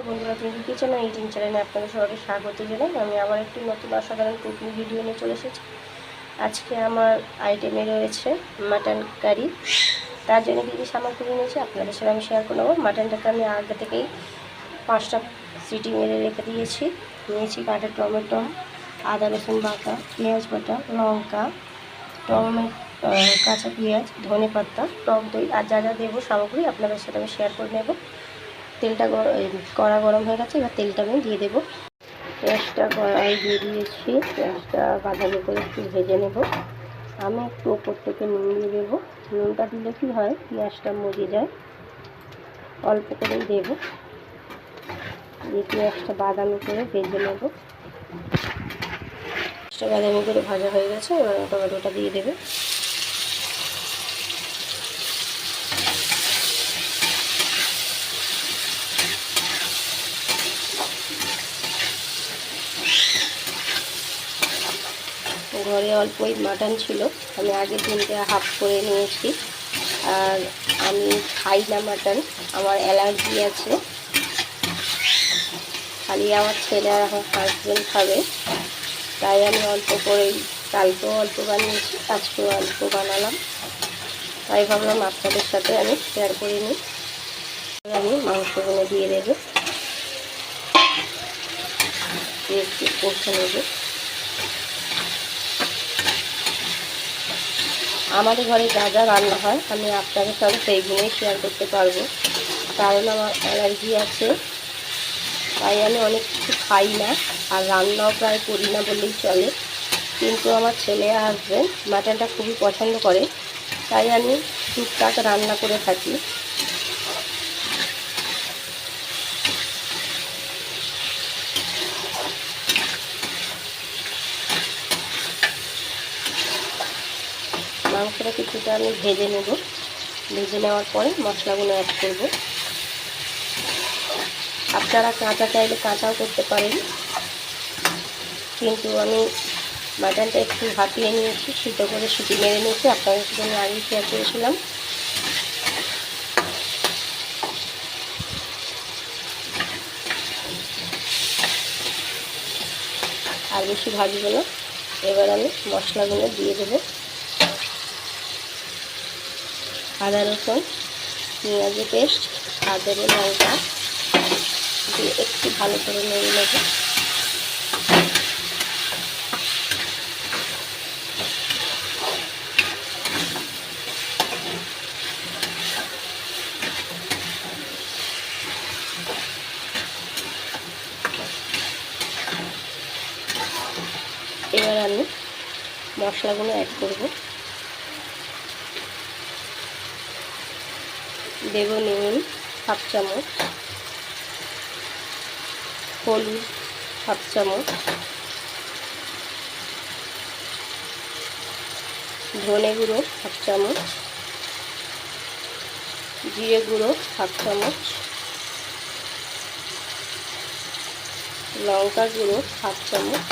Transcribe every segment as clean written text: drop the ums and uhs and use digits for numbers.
বন্ধুরা, Tinku kitchen are eating চ্যানেলে আপনাদের সবাইকে স্বাগত জানাই। আমি আবার একটি নতুন অসাধারণ কুকিং ভিডিও নিয়ে চলে এসেছি। আজকে আমার আইটেমে রয়েছে মাটন কারি। তার জন্য কী কী সামগ্রী নিয়েছি আপনাদের সাথে আমি শেয়ার করে নেবো। মাটনটাকে আমি আগে থেকেই 5টা সিটি মেরে রেখে দিয়েছি। নিয়েছি কাটা টমেটো, আদা রসুন বাটা, পেঁয়াজ বাটা, লঙ্কা, কাঁচা পেঁয়াজ, ধনে পাতা, টক দই আর যা যা দেবো সামগ্রী আপনাদের সাথে আমি শেয়ার করে নেব। তেলটা কড়া গরম হয়ে গেছে, এবার তেলটা আমি দিয়ে দেবো। পেঁয়াজটা কড়াই দিয়ে দিয়েছি, পেঁয়াজটা বাদামি করে একটু ভেজে নেব। আমি একটু ওপর থেকে নুন দিয়ে দেবো। নুনটা দিলে কী হয়, পেঁয়াজটা মজে যায়। অল্প করেই দেবো, দিয়ে পেঁয়াজটা বাদামি করে ভেজে নেব। পেঁয়াজটা বাদামি করে ভাজা হয়ে গেছে, এবার টমেটোটা দিয়ে দেবে। ঘরে অল্পই মাটন ছিল, আমি আগের দিনকে হাফ করে নিয়েছি। আর আমি খাই না মাটন, আমার অ্যালার্জি আছে। খালি আমার ছেলে আর আমার হাজব্যান্ড খাবে, তাই আমি অল্প করেই, কালকেও অল্প বানিয়েছি, আজকেও অল্প বানালাম। তাই ভাবলাম আপনাদের সাথে আমি শেয়ার করে নিই। আমি মাংসগুলো দিয়ে দেবো, একটু কষে নেব। আমাদের ঘরে যা যা রান্না হয় আমি আপনাদের সাথে সেইগুলোই শেয়ার করতে পারবো, কারণ আমার অ্যালার্জি আছে। তাই আমি অনেক কিছু খাই না, আর রান্নাও প্রায় করি না বললেই চলে। কিন্তু আমার ছেলে আর হাজব্যান্ড মাটনটা খুবই পছন্দ করে, তাই আমি টুকটাক রান্না করে থাকি। মাংসটা কিছুটা আমি ভেজে নেব। ভেজে নেওয়ার পরে মশলাগুলো অ্যাড করব। আপনারা কাঁচা চাইলে কাঁচাও করতে পারেন, কিন্তু আমি মাটনটা একটু ভাপিয়ে নিয়েছি, সিদ্ধ করে সিটি মেরে নিয়েছি, আপনাদের সাথে আমি আগেই শেয়ার করেছিলাম। আর বেশি ভাজবো না। এবার আমি মশলাগুলো দিয়ে দেবো। আদা রসুন পেঁয়াজের পেস্ট আর দেবো লঙ্কা, দিয়ে একটু ভালো করে নেড়ে নেব। এবার আমি মশলাগুলো অ্যাড করব। দেব নুন হাফ চামচ, হলুদ হাফ চামচ, ধনে গুঁড়ো হাফ চামচ, জিরে গুঁড়ো হাফ চামচ, লঙ্কা গুঁড়ো হাফ চামচ,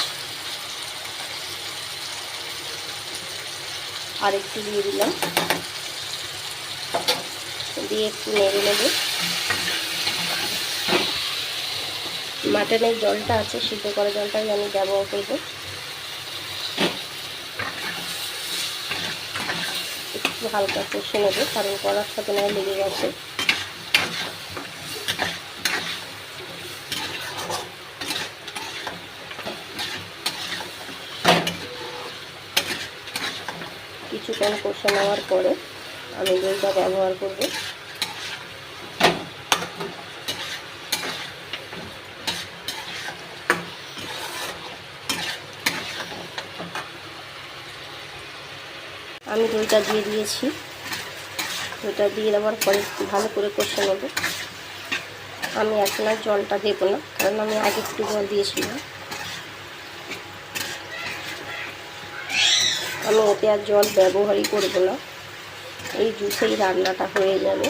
আর একটু দিয়ে দিলাম, দিয়ে একটু নেড়ে নেব। মাটনের জলটা আছে, সিদ্ধ করা জলটাই আমি ব্যবহার করব। একটু হালকা কষে নেব, কারণ কড়ার সাথে না লেগে গেছে। কিছুক্ষণ কষে নেওয়ার পরে আমি দইটা ব্যবহার করব। আমি দইটা দিয়ে দিয়েছি। দইটা দিয়ে দেওয়ার পরে একটু ভালো করে কষে নেব। আমি এখন আর জলটা দেবো না, কারণ আমি আগে একটু জল দিয়েছিলাম। আমি এতে আর জল ব্যবহারই করব না, এই জুসেই রান্নাটা হয়ে যাবে।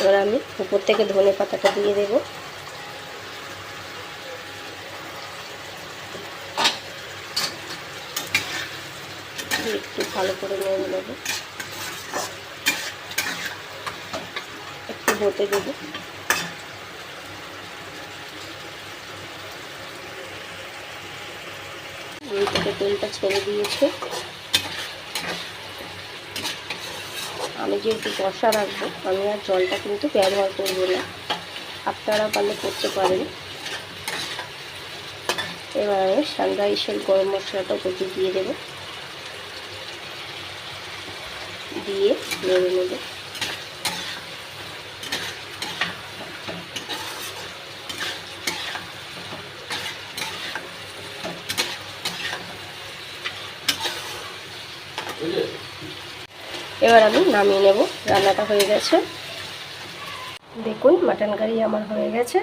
এবার আমি উপর থেকে ধনে পাতাটা দিয়ে দেব। একটু ভালো করে নেড়ে নেব। হতে দেবো। এই থেকে তেলটা ছেড়ে দিয়েছে। আমি যেহেতু কষা রাখবো, আমি আর জলটা কিন্তু ব্যবহার করবো না, আপনারা পারলে করতে পারেন। এবার আমি সানরাইসের গরম মশলাটা উপরে দিয়ে দেবো, দিয়ে নেড়ে নেব। এবার আমি নামিয়ে নেব। রান্নাটা হয়ে গেছে, দেখুন মাটন কারি আমার হয়ে গেছে।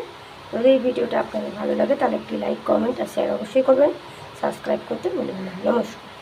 যদি এই ভিডিওটা আপনাদের ভালো লাগে তাহলে একটি লাইক, কমেন্ট আর শেয়ার অবশ্যই করবেন। সাবস্ক্রাইব করতে ভুলবেন না। নমস্কার।